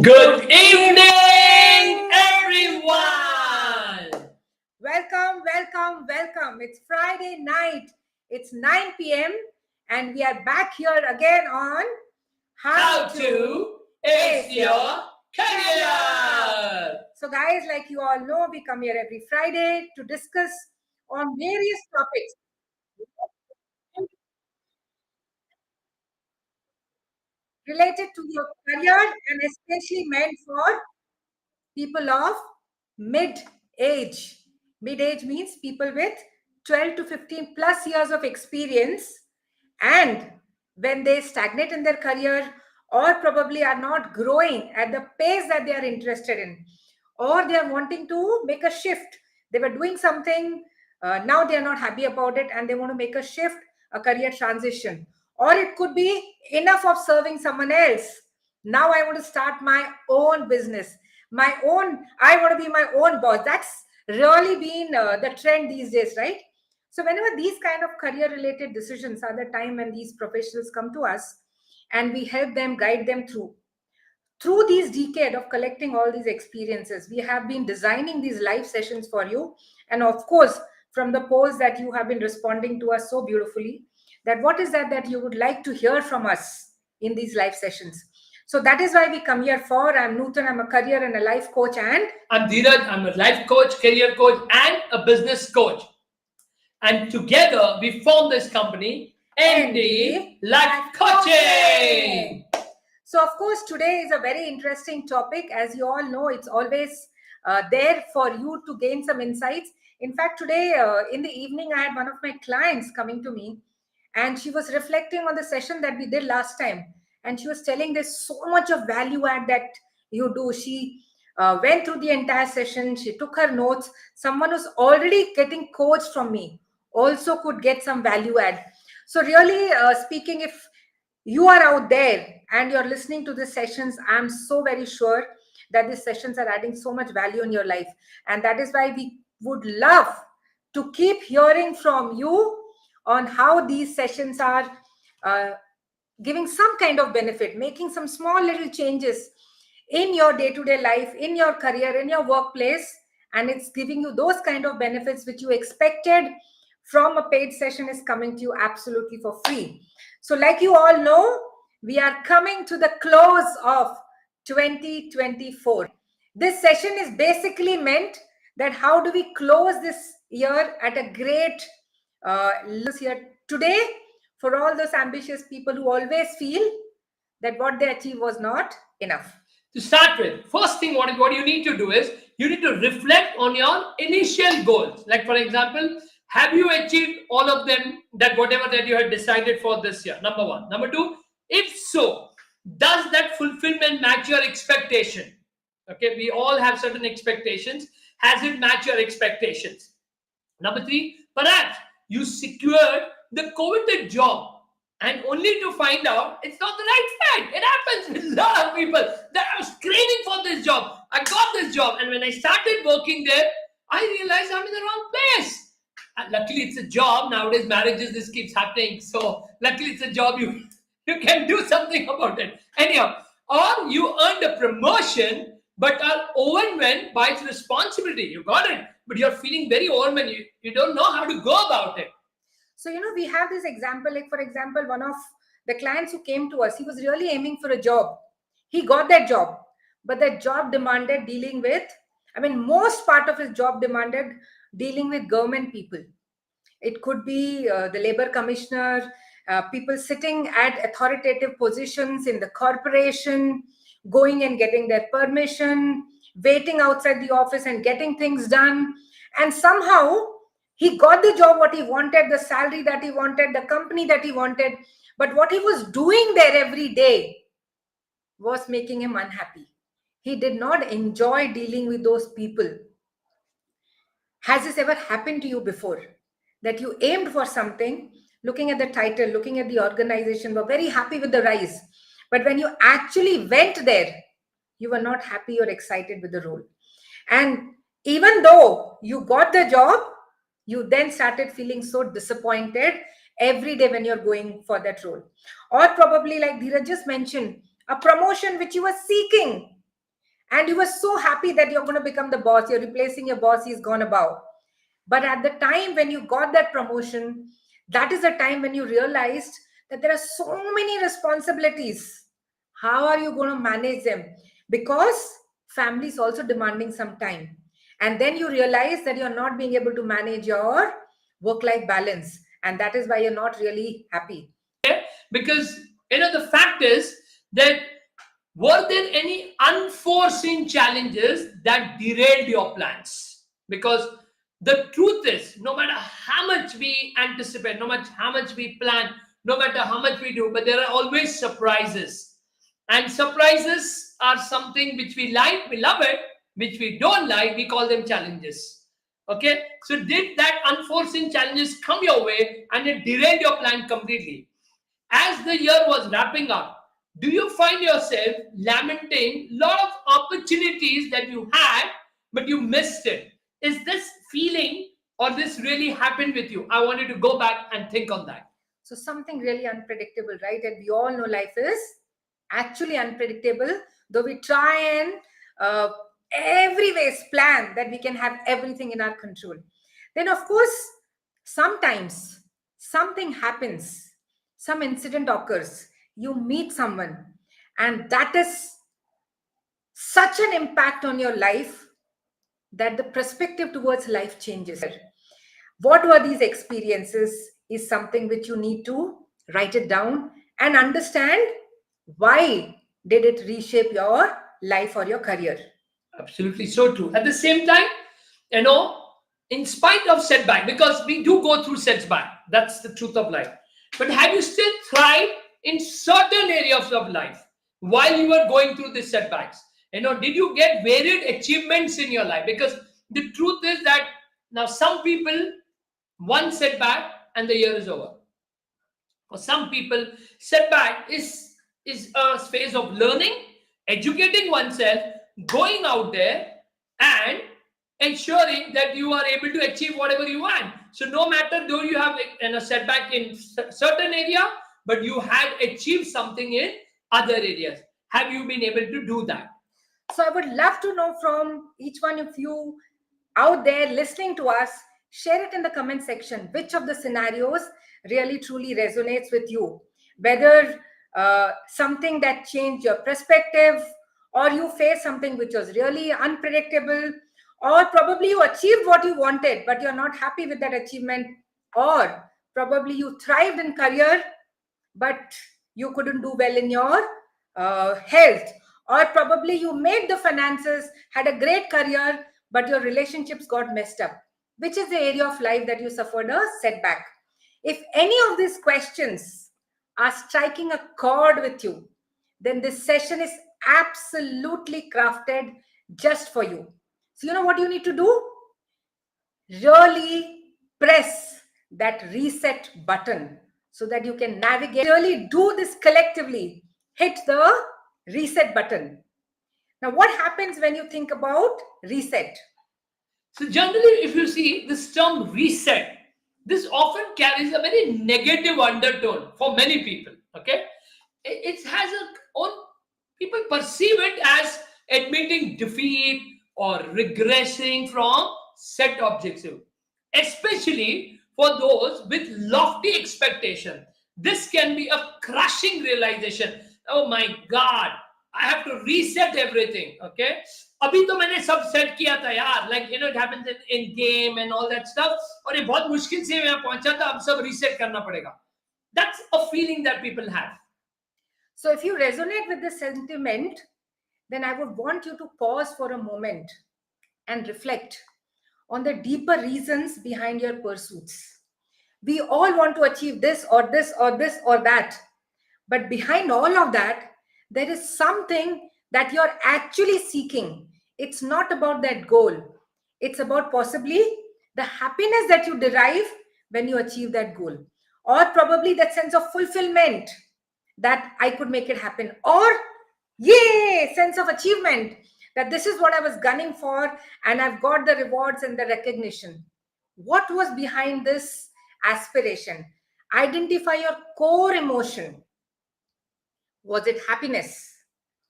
Good evening, everyone. Welcome. It's Friday night. It's 9 p.m. and we are back here again on How to ace your career. So guys, like you all know, we come here every Friday to discuss on various topics related to your career and especially meant for people of mid age. Mid age means people with 12 to 15 plus years of experience, and when they stagnate in their career or probably are not growing at the pace that they are interested in, or they are wanting to make a shift. They were doing something, now they are not happy about it and they want to make a shift, a career transition. Or it could be enough of serving someone else. Now I want to start my own business, I want to be my own boss. That's really been the trend these days, right? So whenever these kind of career related decisions are the time when these professionals come to us and we help them, guide them through these decade of collecting all these experiences. We have been designing these live sessions for you, and of course from the polls that you have been responding to us so beautifully, that what is that you would like to hear from us in these live sessions. So that is why we come here for. I'm Nutan, I'm a career and a life coach, and I'm Dheeraj, I'm a life coach, career coach, and a business coach. And together we form this company, ND Life Coaching. So, of course, today is a very interesting topic. As you all know, it's always there for you to gain some insights. In fact, today in the evening, I had one of my clients coming to me, and she was reflecting on the session that we did last time. And she was telling there's so much of value add that you do. She went through the entire session, she took her notes. Someone who's already getting coached from me also could get some value add. So, really speaking, if you are out there and you're listening to these sessions, I'm so very sure that these sessions are adding so much value in your life. And that is why we would love to keep hearing from you on how these sessions are uh, giving some kind of benefit, making some small little changes in your day-to-day life, in your career, in your workplace, and it's giving you those kind of benefits which you expected from a paid session is coming to you absolutely for free. So like you all know, we are coming to the close of 2024. This session is basically meant that how do we close this year at a great year today, for all those ambitious people who always feel that what they achieved was not enough. To start with, first thing what you need to do is you need to reflect on your initial goals. Like for example, have you achieved all of them, that whatever that you had decided for this year? Number one. Number two, if so, does that fulfillment match your expectation? Okay, we all have certain expectations. Has it matched your expectations? Number three, perhaps you secured the coveted job and only to find out it's not the right fit. It happens with a lot of people that I was craving for this job. I got this job, and when I started working there, I realized I'm in the wrong place. And luckily, it's a job. Nowadays, marriages, this keeps happening. So, luckily, it's a job you can do something about it. Anyhow, or you earned a promotion but are overwhelmed by its responsibility. You got it, but you're feeling very overwhelmed. You don't know how to go about it. So, we have this example, like for example, one of the clients who came to us, he was really aiming for a job. He got that job, but that job demanded dealing with, most part of his job demanded dealing with government people. It could be the labor commissioner, people sitting at authoritative positions in the corporation, going and getting their permission, waiting outside the office and getting things done. And somehow he got the job what he wanted, the salary that he wanted, the company that he wanted. But what he was doing there every day was making him unhappy. He did not enjoy dealing with those people. Has this ever happened to you before? That you aimed for something, looking at the title, looking at the organization, were very happy with the rise. But when you actually went there, you were not happy or excited with the role. And even though you got the job, you then started feeling so disappointed every day when you're going for that role. Or probably, like Dheeraj just mentioned, a promotion which you were seeking, And you were so happy that you're going to become the boss. You're replacing your boss. He's gone above. But at the time when you got that promotion, that is the time when you realized that there are so many responsibilities. How are you going to manage them? Because family is also demanding some time. And then you realize that you're not being able to manage your work-life balance. And that is why you're not really happy. Because the fact is that were there any unforeseen challenges that derailed your plans? Because the truth is, no matter how much we anticipate, no matter how much we plan, no matter how much we do, but there are always surprises. And surprises are something which we like, we love it, which we don't like, we call them challenges. Okay, so did that unforeseen challenges come your way and it derailed your plan completely? As the year was wrapping up, do you find yourself lamenting a lot of opportunities that you had but you missed it? Is this feeling or this really happened with you? I want you to go back and think on that. So something really unpredictable, right? And we all know life is actually unpredictable, though we try and every ways plan that we can have everything in our control. Then, of course, sometimes something happens, some incident occurs, you meet someone, and that is such an impact on your life that the perspective towards life changes. What were these experiences is something which you need to write it down and understand why did it reshape your life or your career. Absolutely so true. At the same time, in spite of setback, because we do go through setback, that's the truth of life. But have you still thrived in certain areas of life while you were going through these setbacks? Did you get varied achievements in your life? Because the truth is that now some people, one setback and the year is over. For some people, setback is a phase of learning, educating oneself, going out there and ensuring that you are able to achieve whatever you want. So no matter though you have a setback in certain area, but you had achieved something in other areas. Have you been able to do that? So I would love to know from each one of you out there listening to us, share it in the comment section. Which of the scenarios really truly resonates with you? Whether something that changed your perspective, or you faced something which was really unpredictable, or probably you achieved what you wanted, but you're not happy with that achievement, or probably you thrived in career, but you couldn't do well in your health, or probably you made the finances, had a great career, but your relationships got messed up. Which is the area of life that you suffered a setback? If any of these questions are striking a chord with you, then this session is absolutely crafted just for you. So you know what you need to do? Really press that reset button so that you can navigate. Really do this collectively. Hit the reset button. Now, what happens when you think about reset? So generally, if you see this term reset, this often carries a very negative undertone for many people. Okay, it has a own, people perceive it as admitting defeat or regressing from set objective, especially for those with lofty expectation. This can be a crushing realization. Oh my God, I have to reset everything. Okay, अभी तो मैंने सब set किया था यार, like it happens in game and all that stuff, और ये बहुत मुश्किल से मैं पहुंचा था, अब सब reset करना पड़ेगा. That's a feeling that people have. So if you resonate with this sentiment, then I would want you to pause for a moment and reflect on the deeper reasons behind your pursuits. We all want to achieve this or this or this or that. But behind all of that, there is something that you're actually seeking. It's not about that goal. It's about possibly the happiness that you derive when you achieve that goal, or probably that sense of fulfillment that I could make it happen, or yay, sense of achievement that this is what I was gunning for and I've got the rewards and the recognition. What was behind this aspiration? Identify your core emotion. Was it happiness?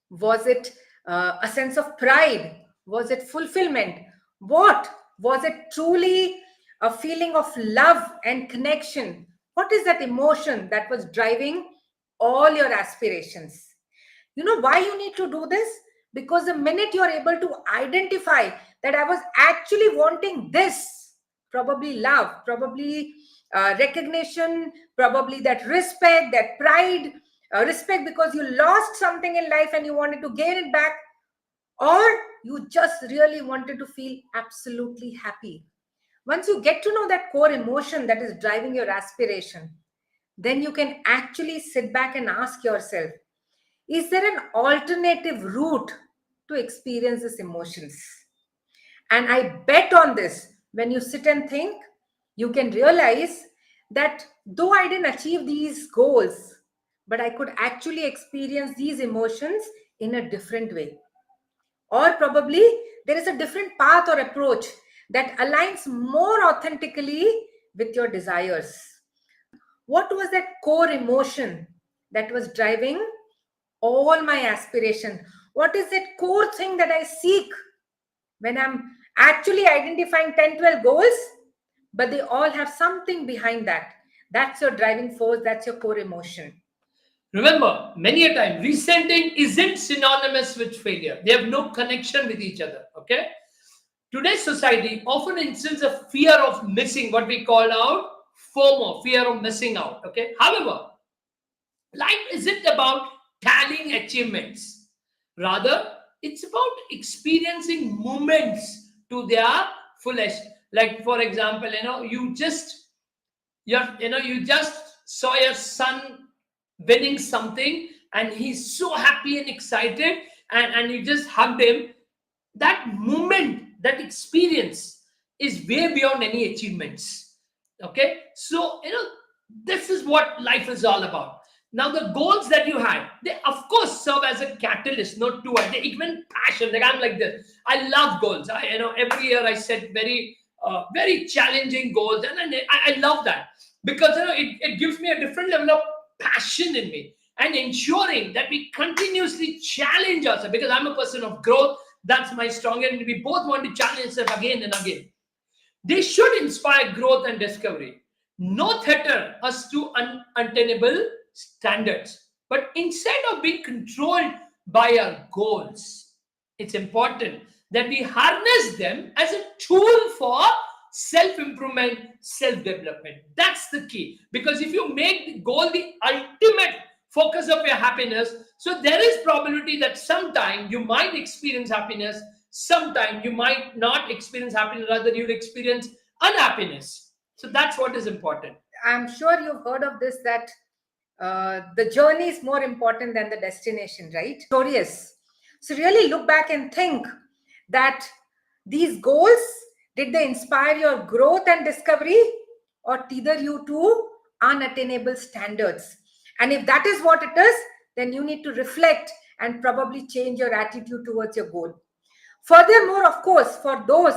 Was it A sense of pride? Was it fulfillment? What was it? Truly a feeling of love and connection? What is that emotion that was driving all your aspirations? You know why you need to do this? Because the minute you're able to identify that I was actually wanting this, probably love, probably recognition, probably that respect, that pride, respect because you lost something in life and you wanted to gain it back, or you just really wanted to feel absolutely happy. Once you get to know that core emotion that is driving your aspiration, then you can actually sit back and ask yourself, is there an alternative route to experience these emotions? And I bet on this, when you sit and think, you can realize that though I didn't achieve these goals, but I could actually experience these emotions in a different way. Or probably there is a different path or approach that aligns more authentically with your desires. What was that core emotion that was driving all my aspiration? What is that core thing that I seek when I'm actually identifying 10, 12 goals, but they all have something behind that? That's your driving force, that's your core emotion. Remember, many a time, resenting isn't synonymous with failure. They have no connection with each other. Okay. Today's society often instills a fear of missing, what we call out FOMO, fear of missing out. Okay. However, life isn't about tallying achievements. Rather, it's about experiencing moments to their fullest. Like, for example, you just saw your son winning something and he's so happy and excited, and you just hugged him. That moment, that experience is way beyond any achievements. Okay, so this is what life is all about. Now the goals that you had, they of course serve as a catalyst, not to they even passion. Like, I'm like this, I love goals. Every year I set very challenging goals, and I love that, because it gives me a different level of passion in me, and ensuring that we continuously challenge ourselves, because I'm a person of growth. That's my strong end. We both want to challenge ourselves again and again. They should inspire growth and discovery, not theater us to unattainable standards. But instead of being controlled by our goals, it's important that we harness them as a tool for self improvement, self development. That's the key. Because if you make the goal the ultimate focus of your happiness, so there is probability that sometime you might experience happiness, sometime you might not experience happiness, rather you'll experience unhappiness. So that's what is important. I'm sure you've heard of this, that the journey is more important than the destination, right? Victorious. So really look back and think that these goals, did they inspire your growth and discovery, or tether you to unattainable standards? And if that is what it is, then you need to reflect and probably change your attitude towards your goal. Furthermore, of course, for those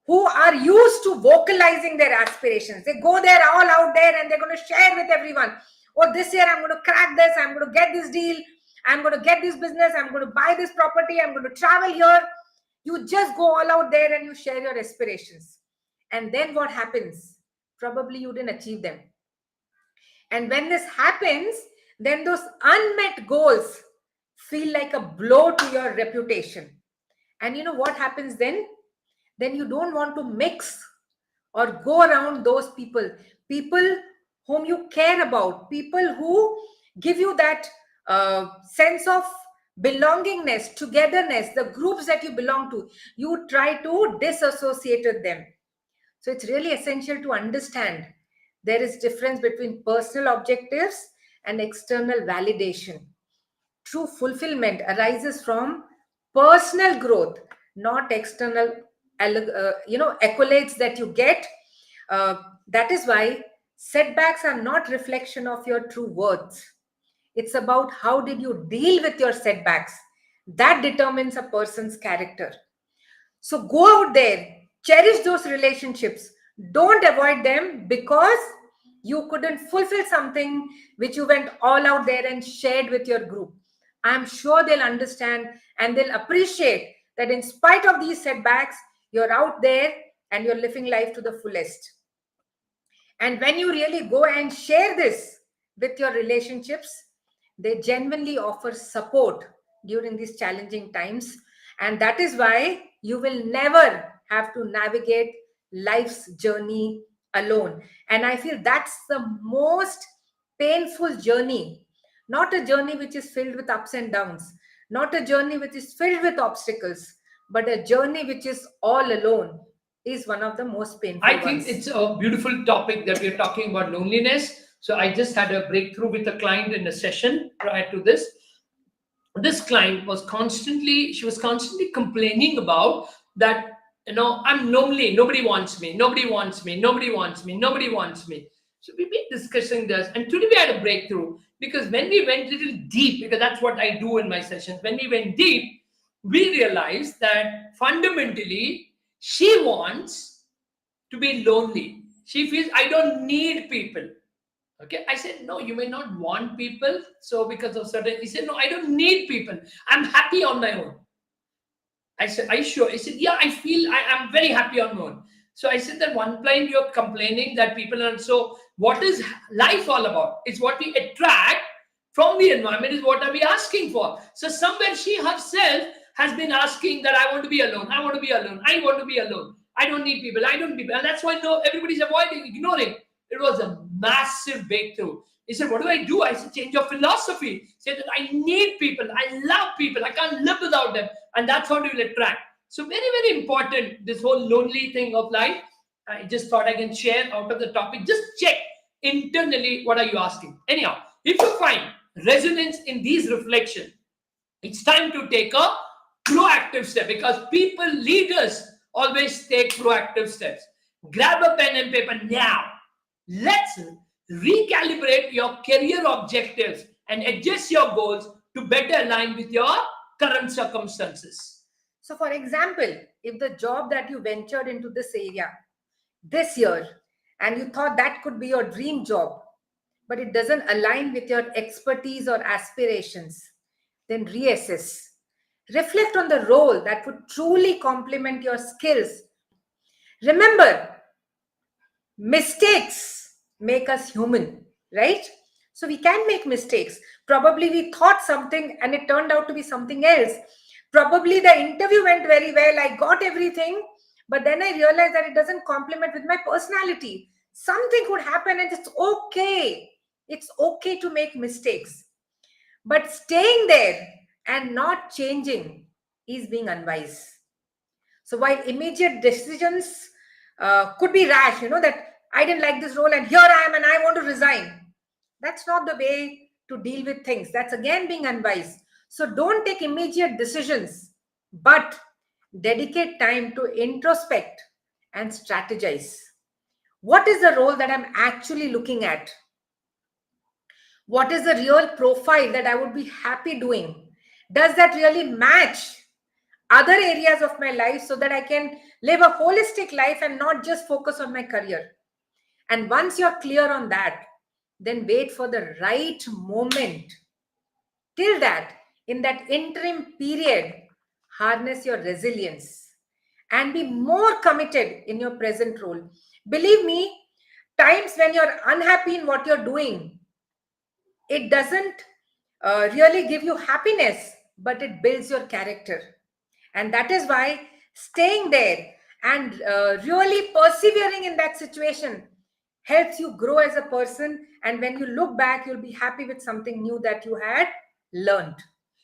who are used to vocalizing their aspirations, they go there all out there and they're going to share with everyone, oh, this year I'm going to crack this, I'm going to get this deal, I'm going to get this business, I'm going to buy this property, I'm going to travel here. You just go all out there and you share your aspirations. And then what happens? Probably you didn't achieve them. And when this happens, then those unmet goals feel like a blow to your reputation. And you know what happens then? Then you don't want to mix or go around those people whom you care about, people who give you that sense of belongingness, togetherness, the groups that you belong to. You try to disassociate with them. So it's really essential to understand there is difference between personal objectives and external validation. True fulfillment arises from personal growth, not external accolades that you get. That is why setbacks are not reflection of your true worth. It's about how did you deal with your setbacks. That determines a person's character. So go out there, cherish those relationships. Don't avoid them because you couldn't fulfill something which you went all out there and shared with your group. I'm sure they'll understand and they'll appreciate that in spite of these setbacks, you're out there and you're living life to the fullest. And when you really go and share this with your relationships, they genuinely offer support during these challenging times. And that is why you will never have to navigate life's journey alone. And I feel that's the most painful journey, not a journey which is filled with ups and downs, not a journey which is filled with obstacles, but a journey which is all alone is one of the most painful I think ones. it's a beautiful topic that we're talking about loneliness. So I just had a breakthrough with a client in a session prior to this. This client was constantly complaining about that, I'm lonely, nobody wants me, nobody wants me, nobody wants me, nobody wants me. So we've been discussing this, and today we had a breakthrough, because when we went a little deep, because that's what I do in my sessions, when we went deep, we realized that fundamentally she wants to be lonely. She feels, I don't need people. Okay, I said, no, you may not want people. So because of certain, he said, no, I don't need people. I'm happy on my own. I said, are you sure? He said, yeah, I feel I'm very happy on my own. So I said that one point you're complaining that people are, so what is life all about? It's what we attract from the environment, is what are we asking for? So somewhere she herself has been asking that I want to be alone. I want to be alone. I want to be alone. I don't need people. I don't need people. And that's why no, everybody's avoiding, ignoring. It was a massive breakthrough. He said, what do I do? I said, change your philosophy. He said that I need people. I love people. I can't live without them. And that's how you will attract. So very, very important, this whole lonely thing of life. I just thought I can share out of the topic. Just check internally, what are you asking? Anyhow, if you find resonance in these reflections, it's time to take a proactive step, because people, leaders always take proactive steps. Grab a pen and paper now. Let's recalibrate your career objectives and adjust your goals to better align with your current circumstances. So, for example, if the job that you ventured into this area this year and you thought that could be your dream job, but it doesn't align with your expertise or aspirations, then reassess. Reflect on the role that would truly complement your skills. Remember, mistakes make us human, right? So we can make mistakes. Probably we thought something and it turned out to be something else. Probably the interview went very well. I got everything, but then I realized that it doesn't complement with my personality. Something could happen and it's okay. It's okay to make mistakes. But staying there and not changing is being unwise. So while immediate decisions could be rash, that I didn't like this role and here I am and I want to resign. That's not the way to deal with things. That's again being unwise. So don't take immediate decisions, but dedicate time to introspect and strategize. What is the role that I'm actually looking at? What is the real profile that I would be happy doing? Does that really match other areas of my life so that I can live a holistic life and not just focus on my career? And once you're clear on that, then wait for the right moment. Till that, in that interim period, harness your resilience and be more committed in your present role. Believe me, times when you're unhappy in what you're doing, it doesn't really give you happiness, but it builds your character. And that is why staying there and really persevering in that situation helps you grow as a person. And when you look back, you'll be happy with something new that you had learned.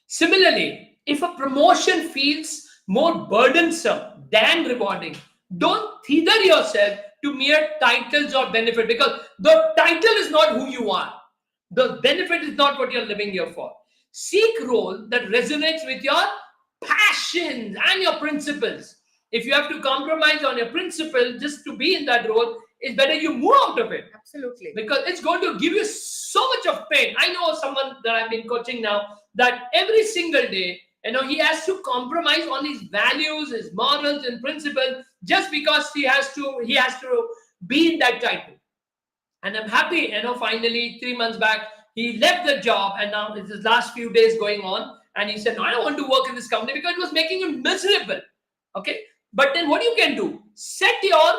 Similarly, if a promotion feels more burdensome than rewarding, don't tether yourself to mere titles or benefit, because the title is not who you are. The benefit is not what you're living here for. Seek role that resonates with your passions and your principles. If you have to compromise on your principle just to be in that role, it's better you move out of it. Absolutely. Because it's going to give you so much of pain. I know someone that I've been coaching now, that every single day, he has to compromise on his values, his morals and principles, just because he has to be in that title. And I'm happy, finally 3 months back, he left the job, and now it's his last few days going on, and he said, no, I don't want to work in this company because it was making him miserable. Okay, but then what you can do, set your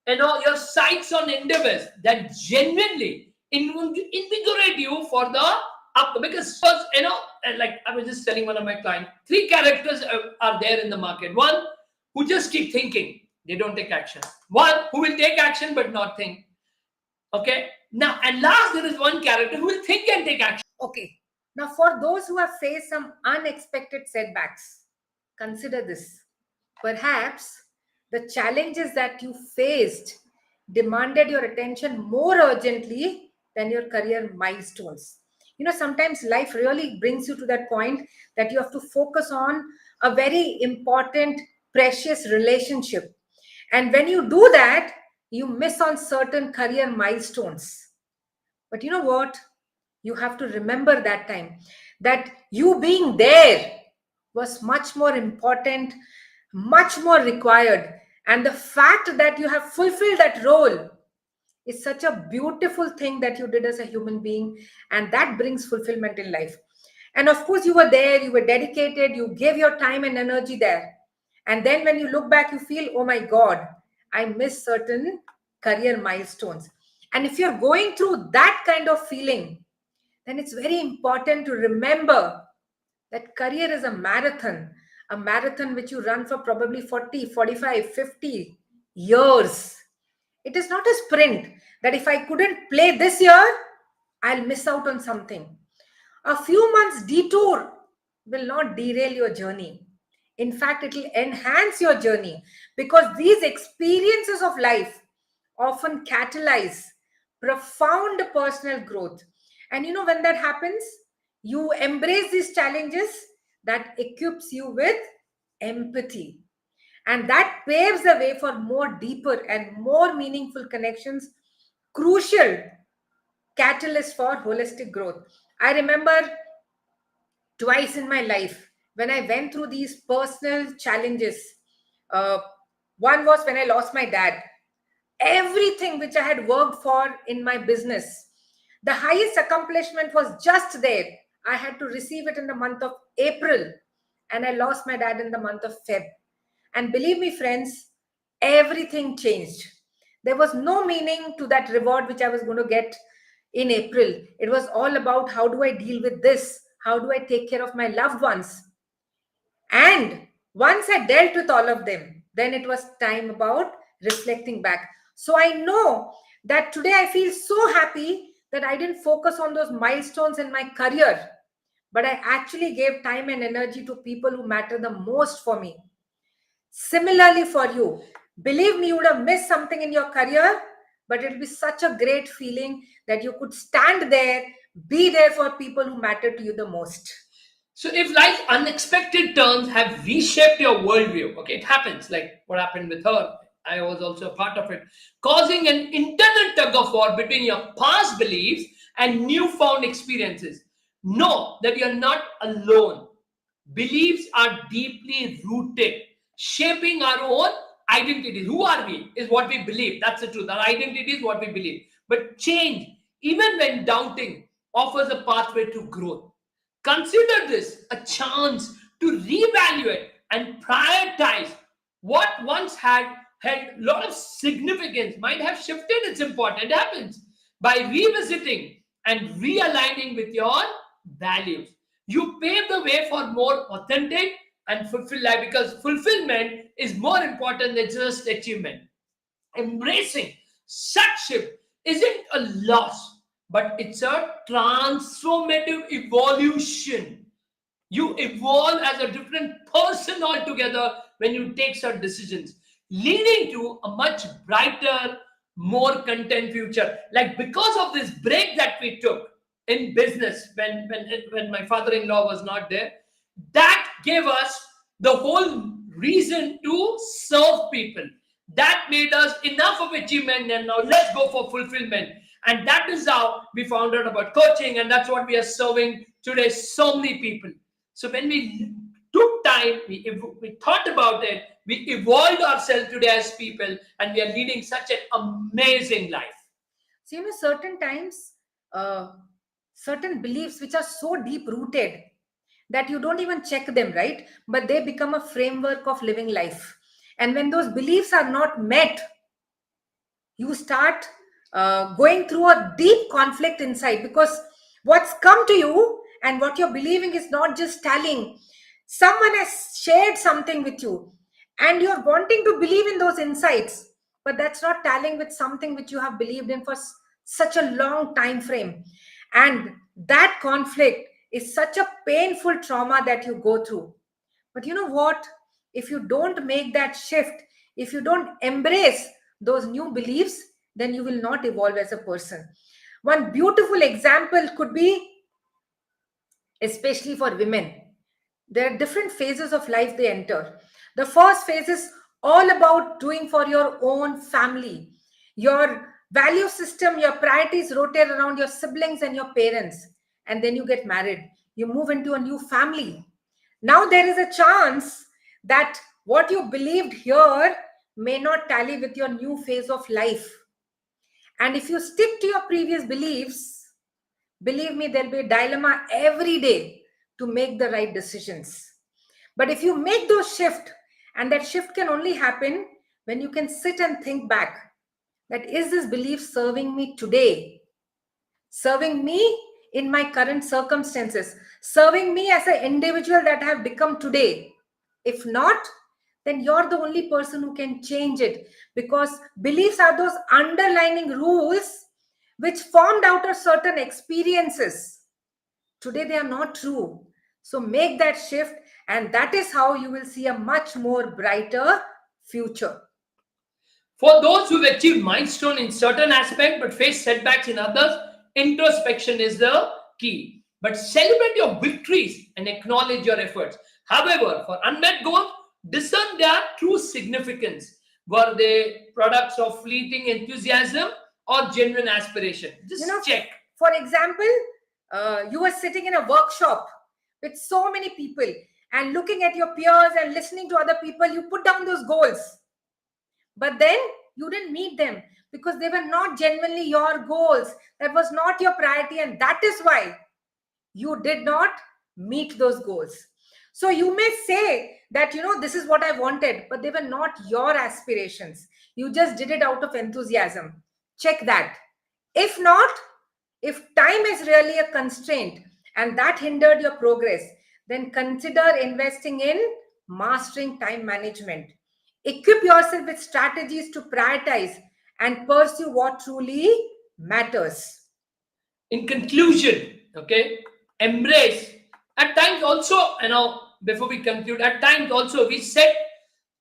your sights on endeavors that genuinely invigorate you for the up, because and like I was just telling one of my clients, three characters are there in the market. One who just keep thinking, they don't take action. One who will take action but not think. Okay, now and last there is one character who will think and take action. Okay. Now, for those who have faced some unexpected setbacks, consider this. Perhaps the challenges that you faced demanded your attention more urgently than your career milestones. Sometimes life really brings you to that point that you have to focus on a very important, precious relationship. And when you do that, you miss on certain career milestones. But you know what? You have to remember that time that you being there was much more important, much more required. And the fact that you have fulfilled that role is such a beautiful thing that you did as a human being. And that brings fulfillment in life. And of course, you were there, you were dedicated, you gave your time and energy there. And then when you look back, you feel, oh my God, I missed certain career milestones. And if you're going through that kind of feeling, then it's very important to remember that career is a marathon which you run for probably 40, 45, 50 years. It is not a sprint that if I couldn't play this year, I'll miss out on something. A few months detour will not derail your journey. In fact, it will enhance your journey because these experiences of life often catalyze profound personal growth. And when that happens, you embrace these challenges that equips you with empathy. And that paves the way for more deeper and more meaningful connections, crucial catalyst for holistic growth. I remember twice in my life when I went through these personal challenges. Uh, One was when I lost my dad. Everything which I had worked for in my business, the highest accomplishment was just there. I had to receive it in the month of April, and I lost my dad in the month of Feb. And believe me, friends, everything changed. There was no meaning to that reward which I was going to get in April. It was all about how do I deal with this? How do I take care of my loved ones? And once I dealt with all of them, then it was time about reflecting back. So I know that today I feel so happy that I didn't focus on those milestones in my career, but I actually gave time and energy to people who matter the most for me. Similarly, for you, believe me, you would have missed something in your career, but it will be such a great feeling that you could stand there, be there for people who matter to you the most. So if life's unexpected turns have reshaped your worldview, okay, it happens like what happened with her. I was also a part of it, causing an internal tug of war between your past beliefs and newfound experiences. Know that you're not alone. Beliefs are deeply rooted, shaping our own identity. Who are we? Is what we believe. That's the truth. Our identity is what we believe. But change, even when doubting, offers a pathway to growth. Consider this a chance to reevaluate and prioritize what once had a lot of significance, might have shifted its importance. It happens by revisiting and realigning with your values. You pave the way for more authentic and fulfilled life, because fulfillment is more important than just achievement. Embracing such shift isn't a loss, but it's a transformative evolution. You evolve as a different person altogether when you take such decisions, leading to a much brighter, more content future. Like because of this break that we took in business when my father-in-law was not there, that gave us the whole reason to serve people. That made us enough of achievement, and now let's go for fulfillment. And that is how we found out about coaching, and that's what we are serving today so many people. So when we took time, we thought about it, we evolved ourselves today as people, and we are leading such an amazing life. So, certain times, uh, certain beliefs which are so deep rooted that you don't even check them, right? But they become a framework of living life. And when those beliefs are not met, you start going through a deep conflict inside, because what's come to you and what you're believing is not just tallying. Someone has shared something with you and you're wanting to believe in those insights, but that's not tallying with something which you have believed in for such a long time frame. And that conflict is such a painful trauma that you go through. But you know what? If you don't make that shift, if you don't embrace those new beliefs, then you will not evolve as a person. One beautiful example could be, especially for women, there are different phases of life they enter. The first phase is all about doing for your own family. Your value system, your priorities rotate around your siblings and your parents. And then you get married. You move into a new family. Now there is a chance that what you believed here may not tally with your new phase of life. And if you stick to your previous beliefs, believe me, there'll be a dilemma every day to make the right decisions. But if you make those shift, and that shift can only happen when you can sit and think back, that is this belief serving me today, serving me in my current circumstances, serving me as an individual that I have become today. If not, then you're the only person who can change it, because beliefs are those underlining rules which formed out of certain experiences. Today they are not true. So make that shift, and that is how you will see a much more brighter future. For those who've achieved milestone in certain aspect but face setbacks in others, introspection is the key. But celebrate your victories and acknowledge your efforts. However, for unmet goals, discern their true significance. Were they products of fleeting enthusiasm or genuine aspiration? Just You know, check. for example, you were sitting in a workshop with so many people and looking at your peers and listening to other people, you put down those goals. But then you didn't meet them because they were not genuinely your goals. That was not your priority. And that is why you did not meet those goals. So you may say that, this is what I wanted, but they were not your aspirations. You just did it out of enthusiasm. Check that. If not, if time is really a constraint and that hindered your progress, then consider investing in mastering time management. Equip yourself with strategies to prioritize and pursue what truly matters. In conclusion, okay, embrace. At times also, before we conclude, at times also we set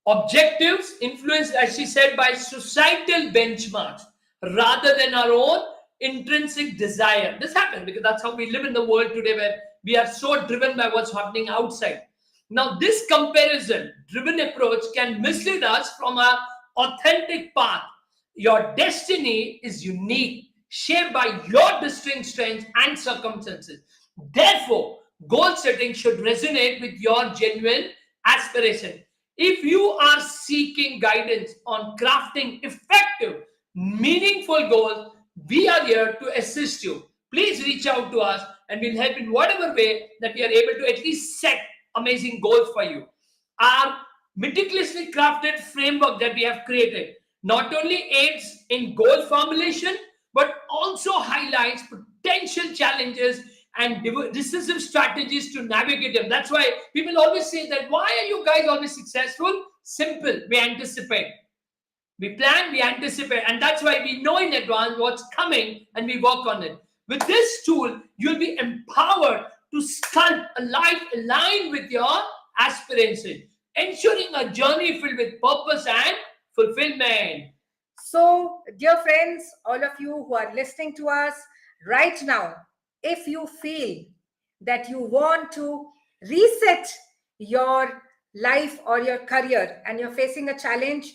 objectives influenced, as she said, by societal benchmarks rather than our own intrinsic desire. This happens because that's how we live in the world today, where we are so driven by what's happening outside. Now, this comparison driven approach can mislead us from our authentic path. Your destiny is unique, shaped by your distinct strengths and circumstances. Therefore, goal setting should resonate with your genuine aspiration. If you are seeking guidance on crafting effective, meaningful goals, we are here to assist you. Please reach out to us and we'll help in whatever way that we are able to at least set amazing goals for you. Our meticulously crafted framework that we have created not only aids in goal formulation but also highlights potential challenges and decisive strategies to navigate them. That's why people always say that why are you guys always successful? Simple, we anticipate. We plan, we anticipate, and that's why we know in advance what's coming and we work on it. With this tool, you'll be empowered to sculpt a life aligned with your aspiration, ensuring a journey filled with purpose and fulfillment. So, dear friends, all of you who are listening to us right now, if you feel that you want to reset your life or your career and you're facing a challenge,